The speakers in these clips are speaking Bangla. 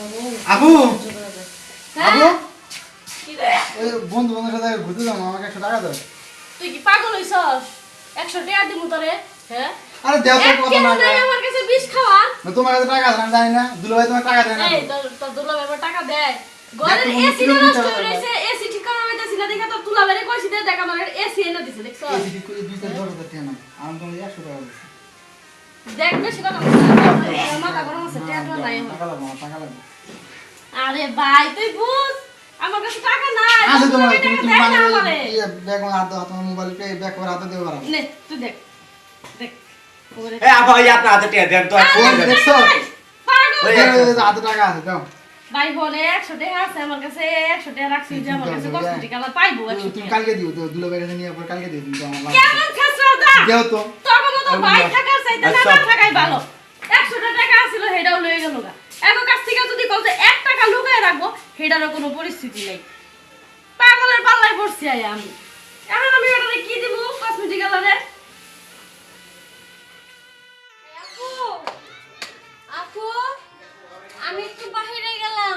আবু আবু কি রে? ওই বন্ধু বান্ধবের সাথে ঘুরতে যাবো, আমাকে 100 টাকা দাও। তুই কি পাগল হইছস? 100 টাকা দিমু তোরে, হ্যাঁ? আরে দেও তো কথা না নাই আমার কাছে বিষ খাওয়া। তোমার কাছে টাকা আছে, আমি জানি না। দুলাভাই তোমার টাকা দেয় না এই তোর দুলাভাই আমার টাকা দেয়। ঘরের এসি নষ্ট হয়ে রইছে, এসি ঠিক করা হইতাছিল না দেখে তোর দুলাভাইরে কইছি দে দেখা আমার এসি এনে দিছে দেখছস? এই দিদি কই 2-10 টাকা না, আমি তোমাকে 100 টাকা দিচ্ছি। দেখ বেশি কথা বলছিস না, মাথা গরম আছে, টাকা নাই আমার। টাকা লাগবে, টাকা লাগবে। আরে ভাই তুই বুঝ, আমার কাছে টাকা নাই। আছে তোমার, টাকা তুমি দেখ না মানে আমারে। ব্যাগ আমার হাতে, তোমার মোবাইল পে ব্যাগ করে হাতে দিও বারা। নে তুই দেখ দেখ ওরে এ আবা এই আপনার হাতে টিয়া দেন তো আর ফোন দেন। দেখছো? পাগল ওই হাতে টাকা আছে, দাও। ভাই বলে 100 টাকা আছে আমার কাছে, 100 টাকা রাখছি যে আমার কাছে কসমেটিক আলা পাইবো 100 তুমি টাকা। কালকে দিও, দুলাভাই কাছে নিয়ে পর কালকে দিও, তুমি তো আমার লাগবে। কেমন খাসরা দা? দেও তো। তখন তো ভাই থাকার চাইতে না না থাকাই ভালো। 100 টাকা আছিল হেডাও লয়ে গেল গা। এত কাছ থেকে যদি কল যে 1 টাকা লুকায় রাখবো, হেডারও কোনো পরিস্থিতি নাই। পাগলের পাল্লায় পড়ছি আয় আমি। এখন আমি ওটারে কি দিব কসমেটিক আলারে? আপু আপু আমি একটু বাইরে গেলাম,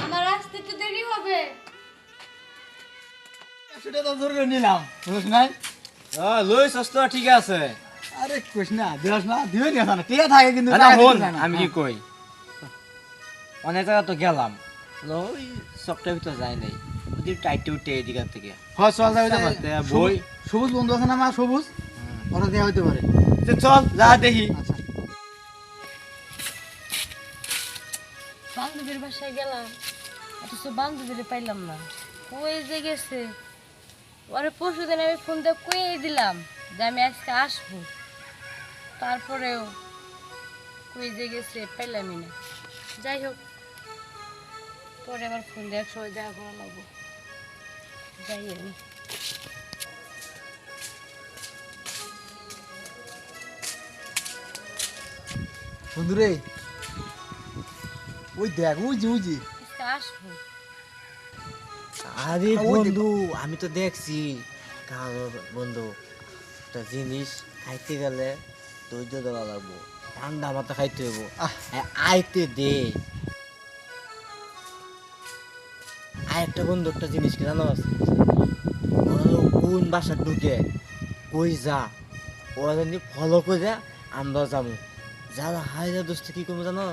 আমার আসতে একটু দেরি হবে। 100 টাকা জোরে নিলাম, বুঝছ নাই? লইছস তো ঠিক আছে। আরে কইস না, দেওয়াস না, দিও নি না, টিয়া থাকে কিন্তু না টাকা হন দিতে চায় না। আমি কি কই অনেক জায়গা তো গেলাম, ওই চকটার ভিতর যাই নাই, ওদের টাইটে উঠে এদিকে থেকে হ্যাঁ, চল যাও, আমাতে বই। সবুজ বন্ধু আছে না আমার, সবুজ ওরা দেওয়া হইতে পারে। তো চল যা দেখি। আচ্ছা বান্ধবীর বাসায় গেলাম, অথচ বান্ধবীরে পাইলাম না, কই যে গেছে। ওরে পরশুদিন আমি ফোন দিয়ে কইয়ে দিলাম যে আমি আজকে আসবো, তারপরেও কই যে গেছে পাইলামই না। যাই হোক, পরে আবার ফোন দিয়ে একসময় দেখা করা লাগবো। যাই আমি। বন্ধু রে, ওই দেখ, ওই যে আজকে আসবো। আরে ওই বন্ধু আমি তো দেখছি কারো বন্ধু একটা জিনিস খাইতে গেলে ধৈর্য দেওয়া লাগবো, ঠান্ডা মাথা খাইতে হইব। আইতে দে। আর একটা বন্ধু একটা জিনিস কি জানো, কোন বাসা ঢুকে কই যা ওরা যদি ফলো করে আমরা যাবো, যারা হাইরা দোস্ত কি করবো জানো,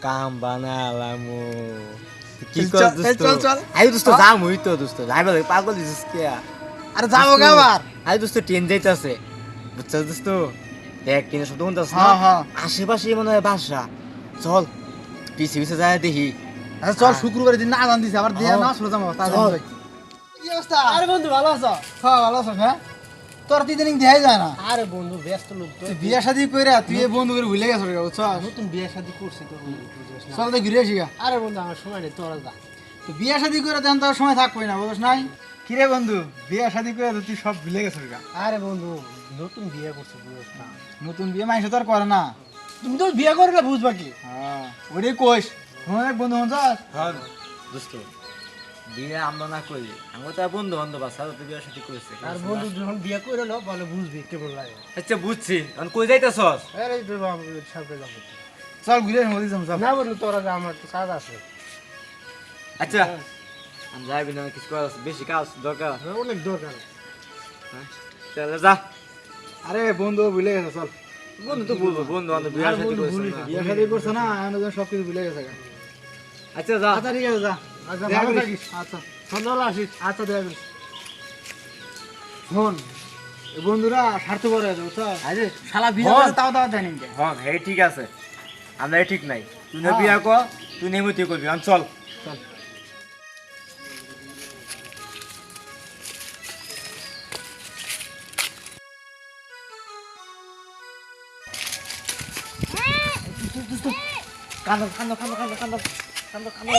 কাম বানালামু। কি চল, কর দোস্ত? চল, চল। আই দোস্ত যাম হইতো দোস্ত, যাইবা লাগে পাগল দিছিস কে? আরে যাবো গে আবার। আই দোস্ত ট্রেন যাইতাছে, বুঝছস দোস্ত? দেখ ট্রেনে শব্দ শুনতাছ না? হ্যাঁ, হ্যাঁ। আশেপাশে মনে হয় বাসা। চল পিছে পিছে যায় দেখি। আচ্ছা চল, শুক্রবারের দিন না আজান দিছে, আবার দিয়ে হ্যাঁ। না শুরু যাবো তার চল। কি অবস্থা? আরে বন্ধু ভালো আছো? হ্যাঁ, ভালো আছো? হ্যাঁ, তোর তিন দেখাই যায় না। আরে বন্ধু ব্যস্ত লোক তো, তুই বিয়া শাদি কইরা তুই এই বন্ধু করে ভুলে গেছ রে, বুঝছস? নতুন বিয়ে শাদী করছি তো বন্ধু, বুঝছিস না? চল তো ঘুরে আসি গা। আরে বন্ধু আমার সময় নেই, তোরা যা। তো বিয়া শাদি করে তেমন তোর সময় থাকবই না, বুঝছ নাই? কিরে বন্ধু, বিয়া শাদি করে তুই সব ভুলে গেছ গা। আরে বন্ধু নতুন বিয়ে করছি, বুঝছিস না? নতুন বিয়ে মানুষ তো আর করে না। তুমি তো বিয়ে করলে বুঝবা কি? হ্যাঁ, ওরে কইস অনেক বন্ধু হঞ্চাস। হ্যাঁ দোস্ত, বিয়ে আমরা না করি, আমরা তো বন্ধু বান্ধব আছে, তো বিয়ের সাথে করেছে। আর বন্ধু যখন বিয়ে করে লো বলে বুঝবি কেমন লাগে। আচ্ছা বুঝছি, এখন কই যাইতাছস? আরে তো সামনে যাবো। চল ঘুরে আসি, মধ্যে চল। না বন্ধু তোরা যা, আমার তো কাজ আছে। আচ্ছা আমি যাইবি না, কিছু কাজ আছে, বেশি কাজ দরকার। আমার অনেক দরকার। হ্যাঁ চল যা। আরে বন্ধু ভুলে গেছে, চল। বন্ধু তো বলবো, বন্ধু বান্ধব বিয়ের আর সাথে বন্ধু করেছে ভুলিস না। না। বিয়া শাদি করছে না, এখন সব কিছু ভুলে গেছে গা। আচ্ছা যা। আচ্ছা ঠিক আছে, যা। আচ্ছা দেখা ভালো করিস। থাকিস, আচ্ছা সন্ধ্যাবেলা আসিস। আচ্ছা, দেখা করিস। শোন, এই বন্ধুরা স্বার্থপর হয়ে যাবে, বুঝছস? আরে শালা বিয়া হ্যাঁ। করে তাও দেয় নি। হ্যাঁ এই ঠিক আছে, আমরা এই ঠিক নাই। তুই না বিয়া কর, তুই নেমতি করবি, এখন চল। চল। কান্দো কান্দো কান্দো কান্দো কান্দো কান্দো কান্দো।